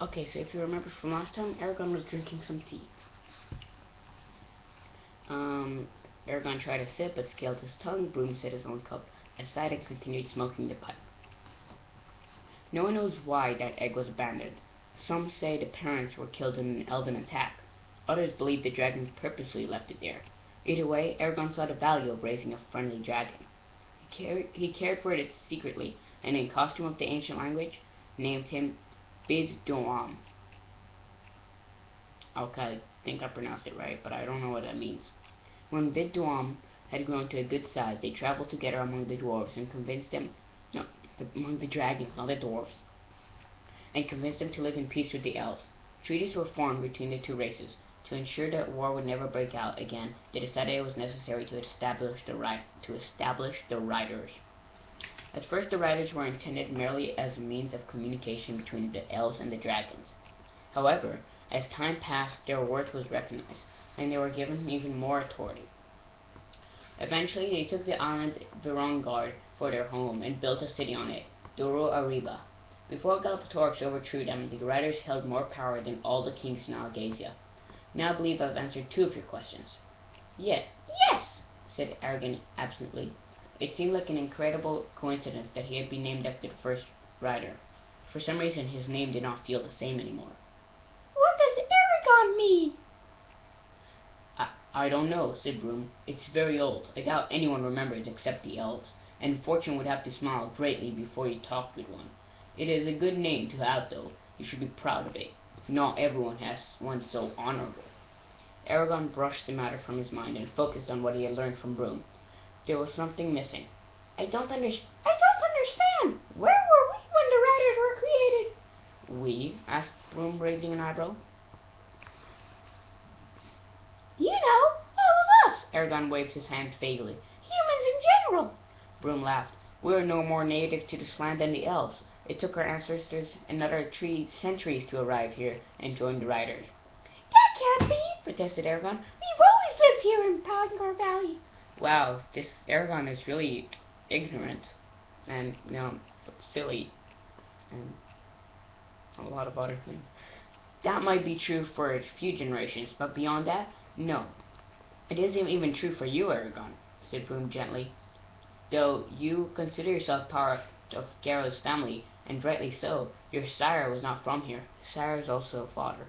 Okay, so if you remember from last time, Eragon was drinking some tea. Um, Eragon tried a sip, but scaled his tongue. Broom set his own cup aside and continued smoking the pipe. No one knows why that egg was abandoned. Some say the parents were killed in an elven attack. Others believe the dragons purposely left it there. Either way, Eragon saw the value of raising a friendly dragon. He cared for it secretly, and in costume of the ancient language, named him Bid Doam. Okay, I think I pronounced it right, but I don't know what that means. When Bid Doam had grown to a good size, they traveled together among the dwarves and convinced them, no, among the dragons, not the dwarves, and convinced them to live in peace with the elves. Treaties were formed between the two races. To ensure that war would never break out again, they decided it was necessary to establish the riders. At first, the riders were intended merely as a means of communication between the elves and the dragons. However, as time passed, their worth was recognized, and they were given even more authority. Eventually, they took the island Virongard for their home and built a city on it, Duro Ariba. Before Galbatorix overthrew them, the riders held more power than all the kings in Algasia. Now I believe I've answered two of your questions. Yeah, yes, said Eragon absently. It seemed like an incredible coincidence that he had been named after the first rider. For some reason, his name did not feel the same anymore. What does Eragon mean? I don't know, said Broom. It's very old. I doubt anyone remembers except the elves, and Fortune would have to smile greatly before you talked with one. It is a good name to have, though. You should be proud of it. Not everyone has one so honorable. Eragon brushed the matter from his mind and focused on what he had learned from Broom. There was something missing. I don't understand. Where were we when the riders were created? We? Asked Broom, raising an eyebrow. You know, all of us. Eragon waved his hand vaguely. Humans in general. Broom laughed. We are no more native to this land than the elves. It took our ancestors another 3 centuries to arrive here and join the riders. That can't be, protested Eragon. We've always lived here in Palangar Valley. Wow, this Eragon is really ignorant and, silly and a lot of other things. That might be true for a few generations, but beyond that, no. It isn't even true for you, Eragon, said Broom gently. Though you consider yourself part of Garrow's family, and rightly so, your sire was not from here. Sire is also father,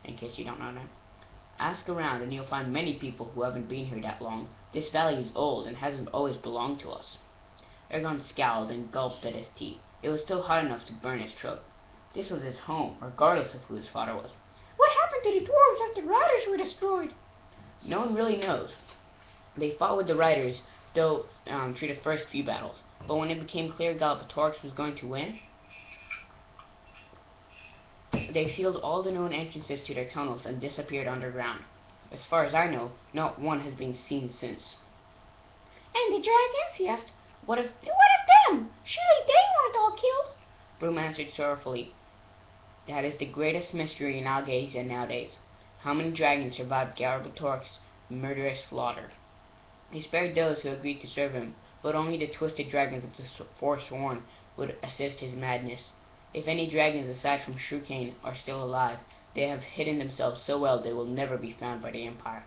in case you don't know that. Ask around and you'll find many people who haven't been here that long. This valley is old and hasn't always belonged to us. Eragon scowled and gulped at his tea. It was still hot enough to burn his throat. This was his home, regardless of who his father was. What happened to the dwarves after the riders were destroyed? No one really knows. They fought with the riders, though through the first few battles. But when it became clear Galbatorix was going to win, they sealed all the known entrances to their tunnels and disappeared underground. As far as I know, not one has been seen since. And the dragons? He asked. What of them? Surely they weren't all killed. Broom answered sorrowfully. That is the greatest mystery in Algasia nowadays. How many dragons survived Galbatorix's murderous slaughter? He spared those who agreed to serve him, but only the twisted dragons of the Forsworn would assist his madness. If any dragons aside from Shrukane are still alive, they have hidden themselves so well they will never be found by the Empire.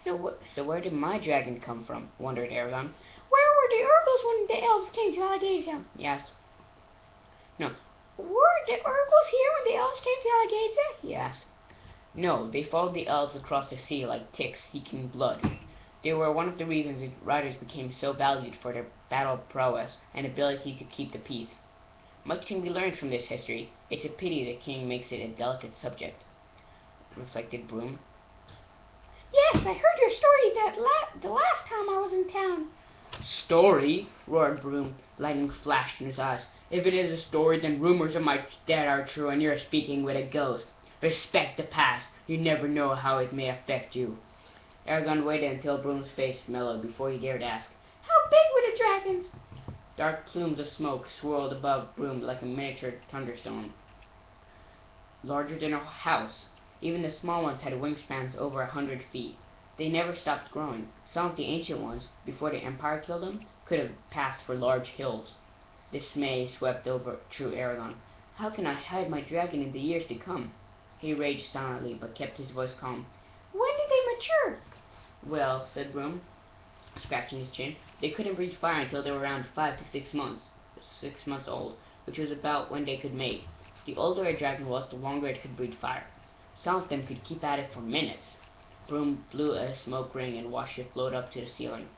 So where did my dragon come from? Wondered Eragon. Where were the Urgles when the elves came to Algasia? Yes. No. Were the Urgles here when the elves came to Algasia? Yes. No, they followed the elves across the sea like ticks seeking blood. They were one of the reasons the riders became so valued for their battle prowess and ability to keep the peace. Much can be learned from this history. It's a pity the king makes it a delicate subject, reflected Broom. Yes, I heard your story the last time I was in town. Story? Roared Broom. Lightning flashed in his eyes. If it is a story, then rumors of my death are true, and you're speaking with a ghost. Respect the past. You never know how it may affect you. Eragon waited until Broom's face mellowed before he dared ask, How big were the dragons? Dark plumes of smoke swirled above Broom like a miniature thunderstorm. Larger than a house. Even the small ones had wingspans over 100 feet. They never stopped growing. Some of the ancient ones, before the Empire killed them, could have passed for large hills. Dismay swept over through Eragon. How can I hide my dragon in the years to come? He raged silently, but kept his voice calm. When did they mature? Well, said Broom, scratching his chin, they couldn't breathe fire until they were around 5 to 6 months, 6 months old, which was about when they could mate. The older a dragon was, the longer it could breathe fire. Some of them could keep at it for minutes. Broom blew a smoke ring and watched it float up to the ceiling.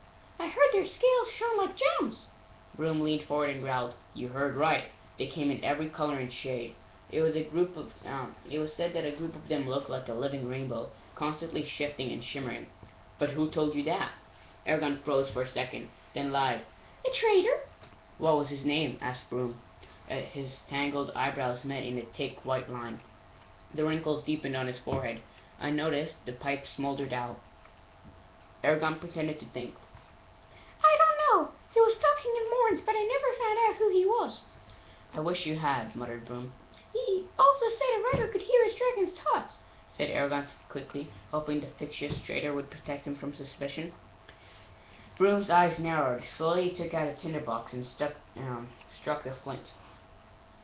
I heard their scales shone like gems. Broom leaned forward and growled, You heard right. They came in every color and shade. It was said that a group of them looked like a living rainbow, constantly shifting and shimmering. But who told you that? Eragon froze for a second, then lied. A traitor. What was his name? Asked Broom. His tangled eyebrows met in a thick white line. The wrinkles deepened on his forehead. I noticed the pipe smoldered out. Eragon pretended to think. I don't know. He was talking in Morns, but I never found out who he was. I wish you had, muttered Broom. He also said a writer could hear his dragon's thoughts, said Eragon quickly, hoping the fictitious traitor would protect him from suspicion. Broom's eyes narrowed. Slowly he took out a tinderbox and struck a flint.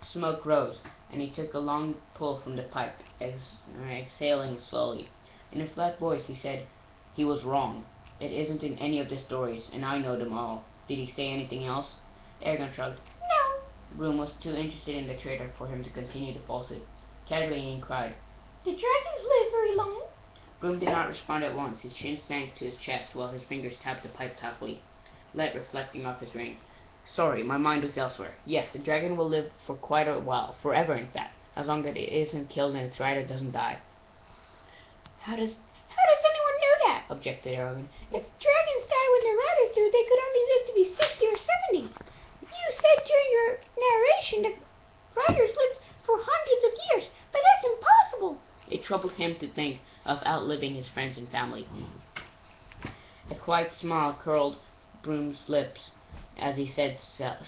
Smoke rose, and he took a long pull from the pipe, exhaling slowly. In a flat voice he said, He was wrong. It isn't in any of the stories, and I know them all. Did he say anything else? Eragon shrugged. No. Broom was too interested in the traitor for him to continue the falsehood. Catelyn cried, Did dragons live very long? Broom did not respond at once. His chin sank to his chest while his fingers tapped the pipe thoughtfully, light reflecting off his ring. Sorry, my mind was elsewhere. Yes, the dragon will live for quite a while, forever in fact, as long as it isn't killed and its rider doesn't die. How does anyone know that? Objected Eragon. If dragons die when their riders do, they could only live to be 60 or 70. You said during your narration that riders lived for hundreds of years, but that's impossible. It troubled him to think of outliving his friends and family. A quiet smile curled Broom's lips as he said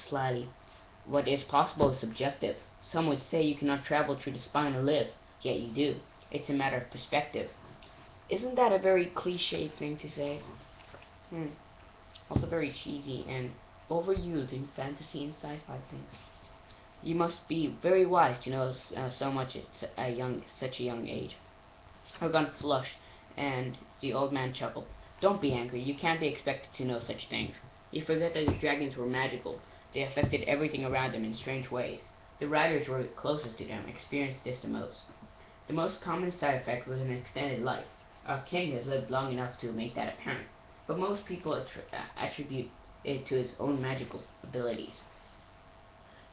slyly, What is possible is subjective. Some would say you cannot travel through the spine and live, yet you do. It's a matter of perspective. Isn't that a very cliche thing to say? Also very cheesy and overused in fantasy and sci-fi things. You must be very wise to know so much at such a young age. Eragon flushed, and the old man chuckled. Don't be angry. You can't be expected to know such things. You forget that the dragons were magical. They affected everything around them in strange ways. The riders were closest to them, experienced this the most. The most common side effect was an extended life. Our king has lived long enough to make that apparent, but most people attribute it to his own magical abilities.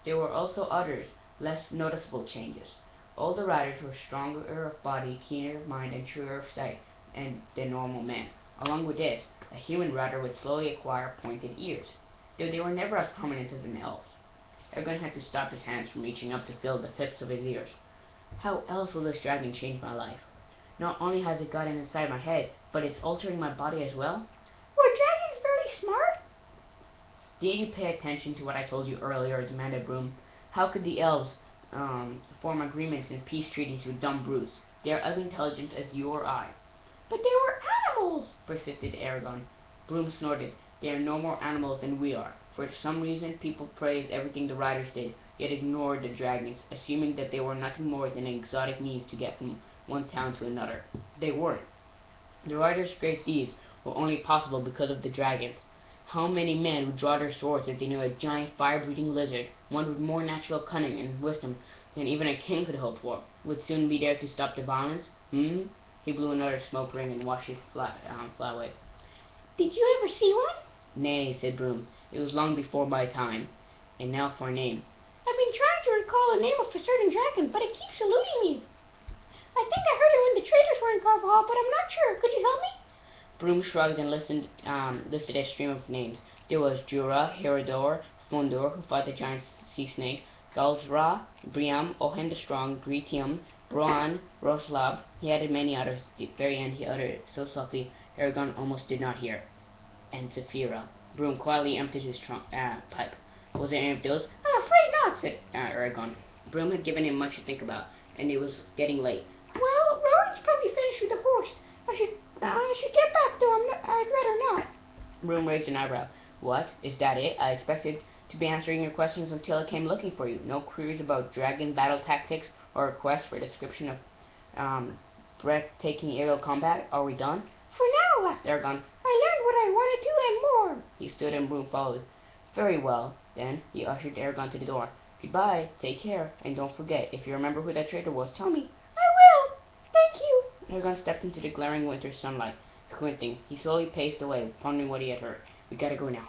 There were also others, less noticeable changes. All the riders were stronger of body, keener of mind, and truer of sight than normal men. Along with this, a human rider would slowly acquire pointed ears, though they were never as prominent as an elf's. Eragon had to stop his hands from reaching up to feel the tips of his ears. How else will this dragon change my life? Not only has it gotten inside my head, but it's altering my body as well? Were dragons very smart? Did you pay attention to what I told you earlier, demanded Broom. How could the elves form agreements and peace treaties with dumb brutes? They are as intelligent as you or I. But they were animals, persisted Eragon. Broom snorted. They are no more animals than we are. For some reason, people praised everything the riders did, yet ignored the dragons, assuming that they were nothing more than an exotic means to get from one town to another. They weren't. The riders' great deeds were only possible because of the dragons. How many men would draw their swords if they knew a giant fire-breathing lizard, one with more natural cunning and wisdom than even a king could hope for, would soon be there to stop the violence? He blew another smoke ring and watched it fly away. Did you ever see one? Nay, said Broom. It was long before my time. And now for a name. I've been trying to recall the name of a certain dragon, but it keeps eluding me. I think I heard it when the traders were in Carvajal, but I'm not sure. Could you help me? Broom shrugged and listed a stream of names. There was Jura, Herodor, Fundor, who fought the giant sea snake, Galzra, Briam, Ohen the Strong, Gritium, Broan, Roslav. He added many others. At the very end he uttered it so softly Eragon almost did not hear. And Saphira. Broom quietly emptied his pipe. Was there any of those? I'm afraid not, said Eragon. Broom had given him much to think about, and it was getting late. Well, Rowan's probably finished with the horse. I should get back, though. I'd rather not. Broom raised an eyebrow. What? Is that it? I expected to be answering your questions until I came looking for you. No queries about dragon battle tactics or requests for a description of um, breathtaking aerial combat. Are we done? For now, laughed Eragon. I learned what I wanted to and more. He stood and Broom followed. Very well. Then he ushered Eragon to the door. Goodbye, take care, and don't forget, if you remember who that traitor was, tell me. I will. Thank you. Eragon stepped into the glaring winter sunlight. Squinting, he slowly paced away, pondering what he had heard. We gotta go now.